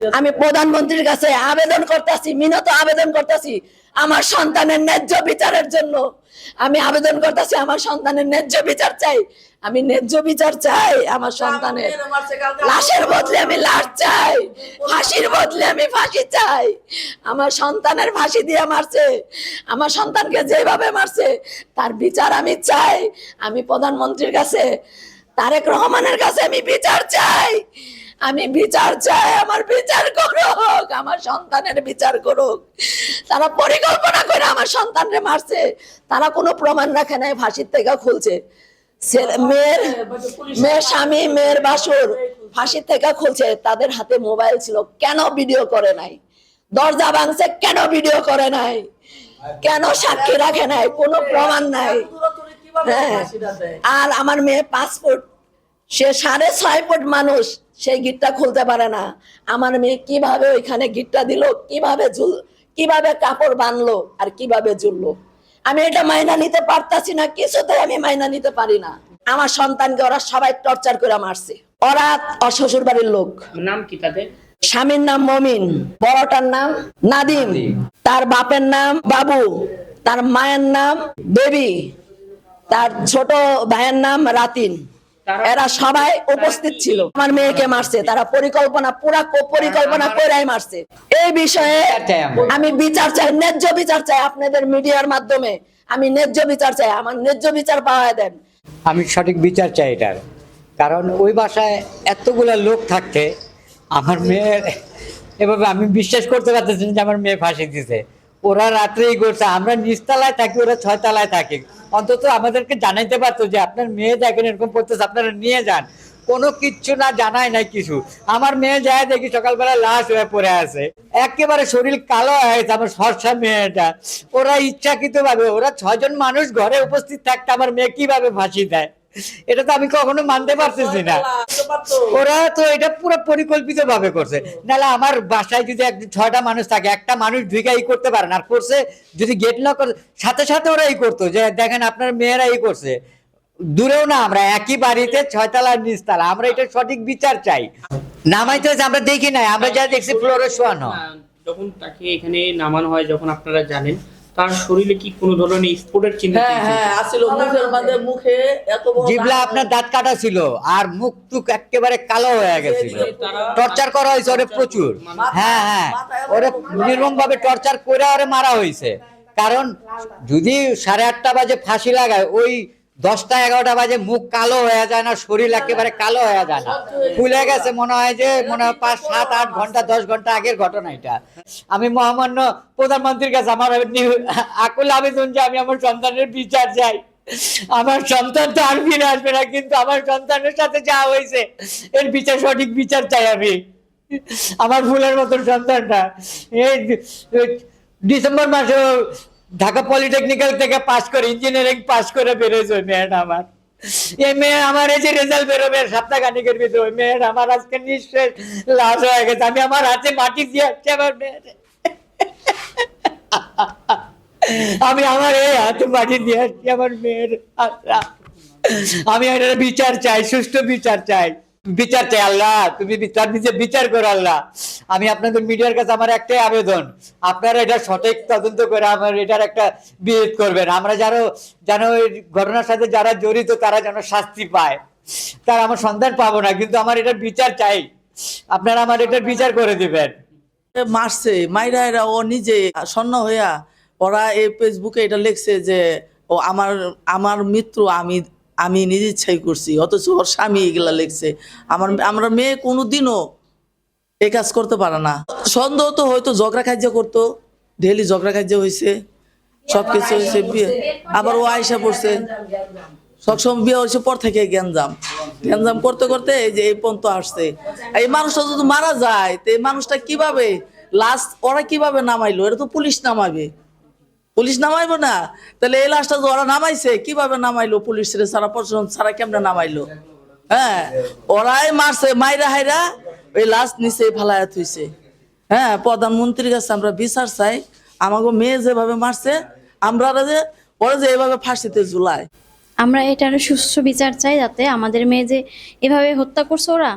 আমি প্রধানমন্ত্রীর কাছে আবেদন করতেছি, মিনত আবেদন করতেছি আমার সন্তানের ন্যায্য বিচারের জন্য। আমি আবেদন করতেছি, আমার সন্তানের ন্যায্য বিচার চাই। আমি ন্যায্য বিচার চাই আমার সন্তানের। লাশের বদলে আমি লাশ চাই, ফাঁসির বদলে আমি ফাঁসি চাই। আমার সন্তানের ফাঁসি দিয়ে মারছে, আমার সন্তানকে যেভাবে মারছে তার বিচার আমি চাই। আমি প্রধানমন্ত্রীর কাছে, তারেক রহমানের কাছে আমি বিচার চাই। আমি বিচার চাই, আমার বিচার করুক, আমার সন্তানের বিচার করুক। তারা পরিকল্পনা করে আমার সন্তানরে মারছে, তারা কোনো প্রমাণ রাখে নাই, ফাঁসির থেকে খুলছে। মেয়ের স্বামী, মেয়ের বাসুর ফাঁসির থেকে খুলছে, তাদের হাতে মোবাইল ছিল, কেন ভিডিও করে নাই? দরজা ভাঙছে, কেন ভিডিও করে নাই? কেন সাক্ষী রাখে নাই? কোনো প্রমাণ নাই। হ্যাঁ, আর আমার মেয়ে 5 ফুট, সে 6.5 ফুট মানুষ, সেই গিটটা খুলতে পারে না। আমার মেয়ে কিভাবে ওইখানে গিটটা দিল, কিভাবে কাপড় বাঁধলো আর কিভাবে ঝুললো, আমি এটা মাইনা নিতে পারতাছি না, কিছুতে আমি মাইনা নিতে পারি না। আমার সন্তানকে ওরা সবাই টর্চার করে মারছে। ওরা ওর শ্বশুর বাড়ির লোক। নাম কি তাদের? স্বামীর নাম মমিন, বড়টার নাম নাদিম, তার বাপের নাম বাবু, তার মায়ের নাম বেবি, তার ছোট ভাইয়ের নাম রাতিন। এরা সবাই উপস্থিত ছিল। আমার মেয়েকে মারছে, তারা পুরা পরিকল্পনা করেই মারছে। এই বিষয়ে আমি বিচার চাই, ন্যায্য বিচার চাই। আপনাদের মিডিয়ার মাধ্যমে আমি ন্যায্য বিচার চাই, আমার ন্যায্য বিচার পাওয়া দেন। আমি সঠিক বিচার চাই এটার, কারণ ওই বাসায় এতগুলা লোক থাকতে আমার মেয়ের এভাবে আমি বিশ্বাস করতে পারতেছি যে আমার মেয়ে ফাঁসি দিছে। ওরা রাত্রেই করছে, আমরা নিচতলায় থাকি, ওরা 6 তলায় থাকে। অন্তত আমাদেরকে জানাইতে পারতো যে আপনার মেয়ে দেখেন এরকম করতেছে, আপনারা নিয়ে যান। কোনো কিচ্ছু না, জানায় নাই কিছু। আমার মেয়ে যায় দেখি সকালবেলা লাশ হয়ে পড়ে আছে, একেবারে শরীর কালো হয়ে গেছে আমার সরসা মেয়েটা। ওরা ইচ্ছাকৃত ভাবে, ওরা 6 জন মানুষ ঘরে উপস্থিত থাকতে আমার মেয়ে কিভাবে ফাঁসি দেয়, এটা তো আমি কখনো মানতে পারতেছি না। ওরা তো এটা পুরো পরিকল্পিত ভাবে করছে। নাহলে আমার বাসায় যদি 6টা মানুষ থাকে, একটা মানুষ ঢুকে করতে পারে না, আর করছে যদি গেট লক করে সাথে সাথে ওরা করতো যে দেখেন আপনার মেয়েরা করছে। দূরেও না, আমরা একই বাড়িতে 6 তলা আর নিচতলা। আমরা এটা সঠিক বিচার চাই। নামাইতে হয়েছে আমরা দেখি নাই, আমরা যা দেখছি ফ্লোরে শোয়ানো। যখন তাকে এখানে নামানো হয়, যখন আপনারা জানেন তার শরীরে কি কোনো ধরনের স্পটের চিহ্ন? আসলে মুখের মধ্যে, মুখে এত বড় জিভলা আপনার দাঁত কাটা ছিল, আর মুখ টুক একেবারে কালো হয়ে গেছিল। টর্চার করা হয়েছে ওরে প্রচুর। হ্যাঁ হ্যাঁ, ওরে নির্মম ভাবে টর্চার করে ওরে মারা হয়েছে। কারণ যদি 8:30 বাজে ফাঁসি লাগায়, ওই 10টা-11টা বাজে মুখ কালো হয়ে যায় না, শরীর একেবারে কালো হয়ে যায় না, ফুলে গেছে। মনে হয় 5, 7, 8 ঘন্টা 10 ঘন্টা আগের ঘটনা এটা। আমি মহামান্য প্রধানমন্ত্রীর কাছে আমার আকুল আবেদন যে আমি আমার সন্তানের বিচার চাই। আমার সন্তান তো আর ফিরে আসবে না, কিন্তু আমার সন্তানের সাথে যা হয়েছে এর বিচার, সঠিক বিচার চাই আমি। আমার ফুলের মতন সন্তানটা এই ডিসেম্বর মাসে ঢাকা পলিটেকনিক্যাল থেকে পাস করে, ইঞ্জিনিয়ারিং পাস করে বেরোয়েছে ওই মেয়েটা আমার। এই মেয়ে আমার এই যে রেজাল্ট বেরোবে সপ্তাহখানিকের ভিতরে, ওই মেয়ের আমার আজকে নিঃশেষ লাশ হয়ে গেছে। আমি আমার হাতে মাটি দিয়ে আসছি আমার মেয়ের, আমি আমার এই হাতে মাটি দিয়ে আসছি আমার মেয়ের। আমি এটার বিচার চাই, সুষ্ঠু বিচার চাই, বিচার চাই। আল্লাহ তুমি বিচার করো আল্লাহ। আমি আপনাদের মিডিয়ার কাছে আমার একটাই আবেদন, আপনারা এটা সঠিক তদন্ত করে আমার এটার একটা বিরোধ করবেন। আমরা যেন ওই ঘটনার সাথে যারা জড়িত তারা যেন শাস্তি পায়। তারা আমার সন্তান পাবো না, কিন্তু আমার এটার বিচার চাই। আপনারা আমার এটার বিচার করে দিবেন। মারছে মাইরা, এরা ও নিজে সন্ন হইয়া ওরা এই ফেসবুকে এটা লিখছে যে ও আমার মৃত্যু আমি নিজে ইচ্ছাই করছি, অথচ ওর স্বামী এগুলা লিখছে। আমরা মেয়ে কোনোদিনও এই কাজ করতে পারে না। সন্দেহ তো হয়তো ঝগড়া কার্য করতো, ডেলি ঝগড়া কার্য হয়েছে, সবকিছু হয়েছে। বিয়ে আবার ও আয়সা পড়ছে, সবসময় বিয়ে হয়েছে পর থেকে গ্যাঞ্জাম করতে করতে এই যে এই পর্যন্ত আসছে। এই মানুষটা যদি মারা যায়, তো এই মানুষটা কিভাবে লাশ ওরা কিভাবে নামাইলো? এটা তো পুলিশ নামাইবো না? তাহলে এই লাশটা ওরা নামাইছে, কিভাবে নামাইলো? পুলিশ ছাড়া, প্রশাসন ছাড়া কেমনে নামাইলো? হ্যাঁ, ওরাই মারছে, মাইরা হাইরা ওই লাশ নিচে ফালাইয়া থইছে। হ্যাঁ, প্রধানমন্ত্রীর কাছে আমরা বিচার চাই। আমাকে মেয়ে যেভাবে মারছে, আমরা ওরা যে এভাবে ফাঁসিতে ঝুলায়, আমরা এটার সুষ্ঠু বিচার চাই, যাতে আমাদের মেয়ে যে এভাবে হত্যা করছে ওরা,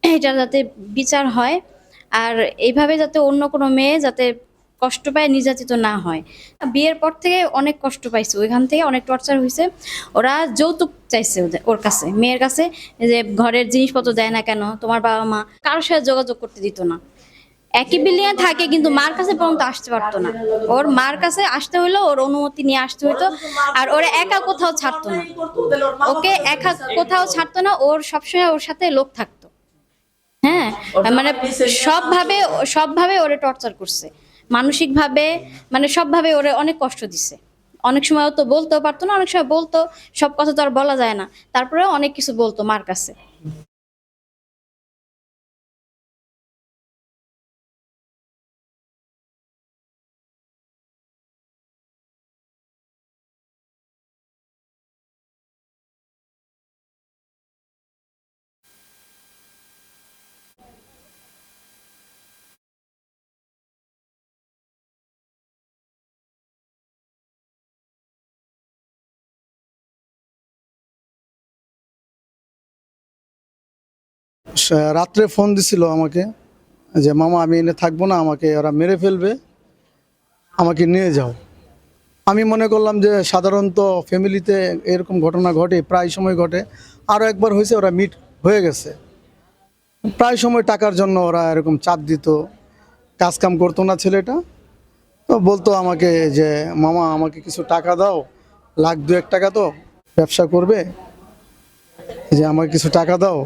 এটার যাতে বিচার হয়। আর এইভাবে যাতে অন্য কোনো মেয়ে যাতে কষ্ট পায়, নির্যাতিত না হয়। বিয়ের পর থেকে অনেক কষ্ট পাইছে, ওইখান থেকে অনেক টর্চার হয়েছে। ওরা যৌতুক চাইছে ওর কাছে, মেয়ের কাছে, যে ঘরের জিনিসপত্র দেয় না কেন, তোমার বাবা মা কারোর সাথে যোগাযোগ করতে দিত না। একই বিল্ডিংয়ে থাকে কিন্তু মার কাছে পর্যন্ত আসতে পারতো না। ওর মার কাছে আসতে হইলো ওর অনুমতি নিয়ে আসতে হইতো। আর ওরা একা কোথাও ছাড়তো না, ওকে একা কোথাও ছাড়তো না, ওর সবসময় ওর সাথে লোক থাকতো। হ্যাঁ, মানে সবভাবে ওরে টর্চার করছে, মানসিক ভাবে, মানে সবভাবে ওরে অনেক কষ্ট দিছে। অনেক সময় ও তো বলতেও পারতো না, অনেক সময় বলতো, সব কথা তো আর বলা যায় না, তারপরে অনেক কিছু বলতো মার কাছে। রাত্রে ফোন দিছিল আমাকে যে মামা আমি এনে থাকবো না, আমাকে ওরা মেরে ফেলবে, আমাকে নিয়ে যাও। আমি মনে করলাম যে সাধারণত ফ্যামিলিতে এরকম ঘটনা ঘটে, প্রায় সময় ঘটে। আরও একবার হয়েছে, ওরা মিট হয়ে গেছে। প্রায় সময় টাকার জন্য ওরা এরকম চাপ দিত, কাজকাম করতো না ছেলেটা। তো বলতো আমাকে যে মামা আমাকে কিছু টাকা দাও, লাখ 2-1 টাকা তো ব্যবসা করবে, যে আমাকে কিছু টাকা দাও,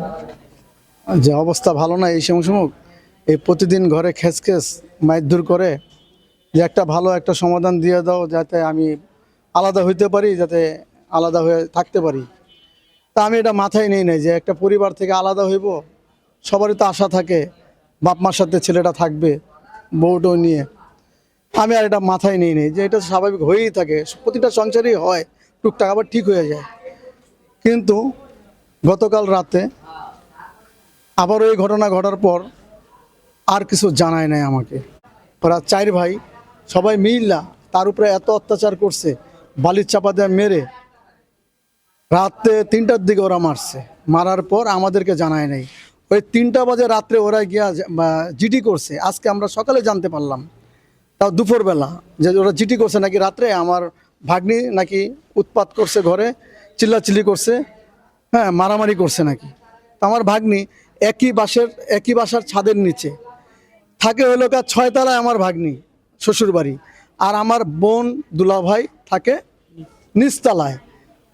যে অবস্থা ভালো না এই সময় এই প্রতিদিন ঘরে খেস মারধর করে, যে একটা ভালো একটা সমাধান দিয়ে দাও যাতে আমি আলাদা হইতে পারি, যাতে আলাদা হয়ে থাকতে পারি। তা আমি এটা মাথায় নেই নাই যে একটা পরিবার থেকে আলাদা হইব, সবারই তো আশা থাকে বাপ মার সাথে ছেলেটা থাকবে বউটো নিয়ে। আমি আর এটা মাথায় নেই যে এটা স্বাভাবিক হয়েই থাকে, প্রতিটা সংসারই হয়, টুকটাক আবার ঠিক হয়ে যায়। কিন্তু গতকাল রাতে আবার ওই ঘটনা ঘটার পর আর কিছু জানায় নাই আমাকে। ওরা 4 ভাই সবাই মিল্লা তার উপরে এত অত্যাচার করছে, বালির চাপা দিয়ে মেরে রাতে 3টার দিকে ওরা মারছে। মারার পর আমাদেরকে জানায় নাই। ওই 3টা বাজে রাত্রে ওরা গিয়া জিডি করছে। আজকে আমরা সকালে জানতে পারলাম, তাও দুপুরবেলা, যে ওরা জিডি করছে নাকি রাত্রে। আমার ভাগ্নি নাকি উৎপাত করছে, ঘরে চিল্লাচিল্লি করছে, হ্যাঁ মারামারি করছে নাকি। আমার ভাগ্নি একই বাসার ছাদের নিচে থাকে, হলো 6 তলায় আমার ভাগ্নি শ্বশুর বাড়ি, আর আমার বোন দুলাভাই থাকে নিচতলায়।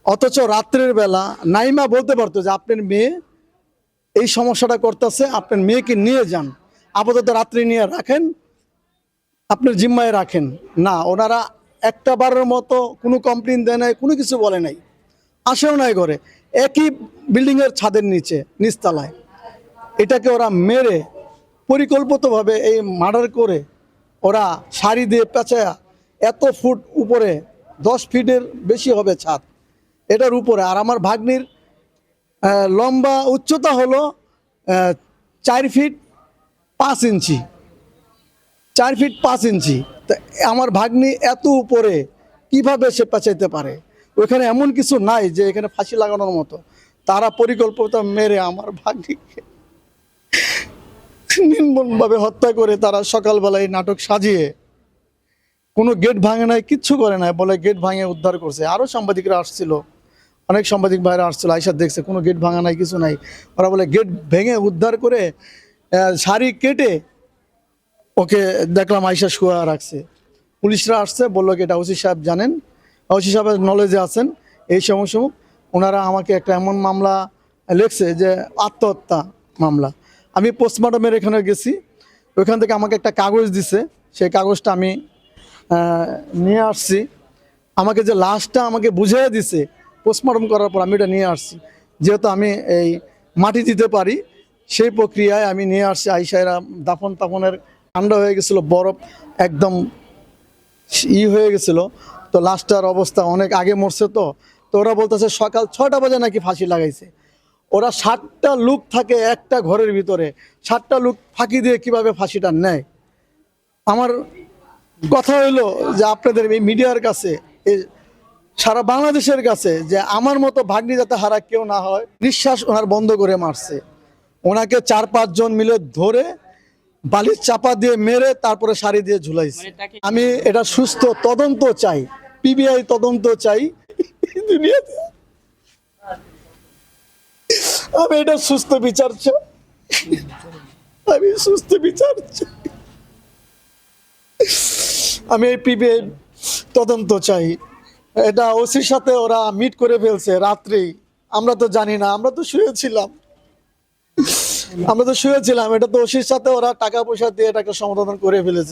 অথচ রাত্রের বেলা নাইমা বলতে পারতো যে আপনার মেয়ে এই সমস্যাটা করতেছে, আপনার মেয়েকে নিয়ে যান, আপাতত রাত্রি নিয়ে রাখেন, আপনার জিম্মায় রাখেন। না, ওনারা একটা বারের মতো কোনো কমপ্লেন দেয় নাই, কোনো কিছু বলে নাই, আসেও নাই ঘরে, একই বিল্ডিংয়ের ছাদের নিচে নিচতলায়। এটাকে ওরা মেরে পরিকল্পিতভাবে এই মার্ডার করে ওরা শাড়ি দিয়ে পেঁচায়া এত ফুট উপরে, 10 ফিটের বেশি হবে ছাদ, এটার উপরে। আর আমার ভাগ্নির লম্বা উচ্চতা হলো 4 ফিট 5 ইঞ্চি, 4 ফিট 5 ইঞ্চি। তা আমার ভাগ্নি এত উপরে কিভাবে সে পেঁচাইতে পারে? ওইখানে এমন কিছু নাই যে এখানে ফাঁসি লাগানোর মতো। তারা পরিকল্পিত মেরে আমার ভাগ্নিকে নির্মমভাবে হত্যা করে তারা সকালবেলায় নাটক সাজিয়ে, কোনো গেট ভাঙে নাই, কিচ্ছু করে নাই, বলে গেট ভাঙে উদ্ধার করছে। আরও সাংবাদিকরা আসছিল, অনেক সাংবাদিক ভাইরা আসছিল, আইসা দেখছে কোনো গেট ভাঙা নাই, কিছু নাই। ওরা বলে গেট ভেঙে উদ্ধার করে শাড়ি কেটে ওকে দেখলাম আইসা শুয়া রাখছে। পুলিশরা আসছে, বললো কি এটা ওসি সাহেব জানেন, ওসি সাহেবের নলেজে আছেন এই সমস্যা। ওনারা আমাকে একটা এমন মামলা লিখছে যে আত্মহত্যা মামলা। আমি পোস্টমর্টমের এখানে গেছি, ওইখান থেকে আমাকে একটা কাগজ দিছে, সেই কাগজটা আমি নিয়ে আসছি। আমাকে যে লাশটা আমাকে বুঝিয়ে দিছে পোস্টমর্টম করার পর, আমি এটা নিয়ে আসছি। যেহেতু আমি এই মাটি দিতে পারি, সেই প্রক্রিয়ায় আমি নিয়ে আসছি। আইসাইরা দাফনের ঠান্ডা হয়ে গেছিলো, বরফ একদম হয়ে গেছিলো। তো লাশটার অবস্থা অনেক আগে মরছে। তো ওরা বলতেছে সকাল 6টা বাজে নাকি ফাঁসি লাগাইছে। ওরা 7টা লোক থাকে একটা ঘরের ভিতরে, 7টা লোক ফাঁকি দিয়ে কিভাবে ফাঁসিটা নেয়? আমার কথা হইলো যে আপনাদের এই মিডিয়ার কাছে, সারা বাংলাদেশের কাছে, যে আমার মতো ভাগ্নি যাতে হারা কেউ না হয়। নিঃশ্বাস ওনার বন্ধ করে মারছে, ওনাকে 4-5 জন মিলে ধরে বালির চাপা দিয়ে মেরে তারপরে শাড়ি দিয়ে ঝুলাইছে। মানে তাকে আমি এটা সুস্থ তদন্ত চাই, পিবিআই তদন্ত চাই দুনিয়াতে। আমি এটা সুস্থ বিচার চাই, আমি সুস্থ বিচার চাই। আমি এই পিবিআই তদন্ত চাই। এটা ওসির সাথে ওরা মিট করে ফেলছে রাত্রেই, আমরা তো জানি না, আমরা তো শুয়েছিলাম। এটা তো ওসির সাথে ওরা টাকা পয়সা দিয়ে এটাকে সমাধান করে ফেলেছে।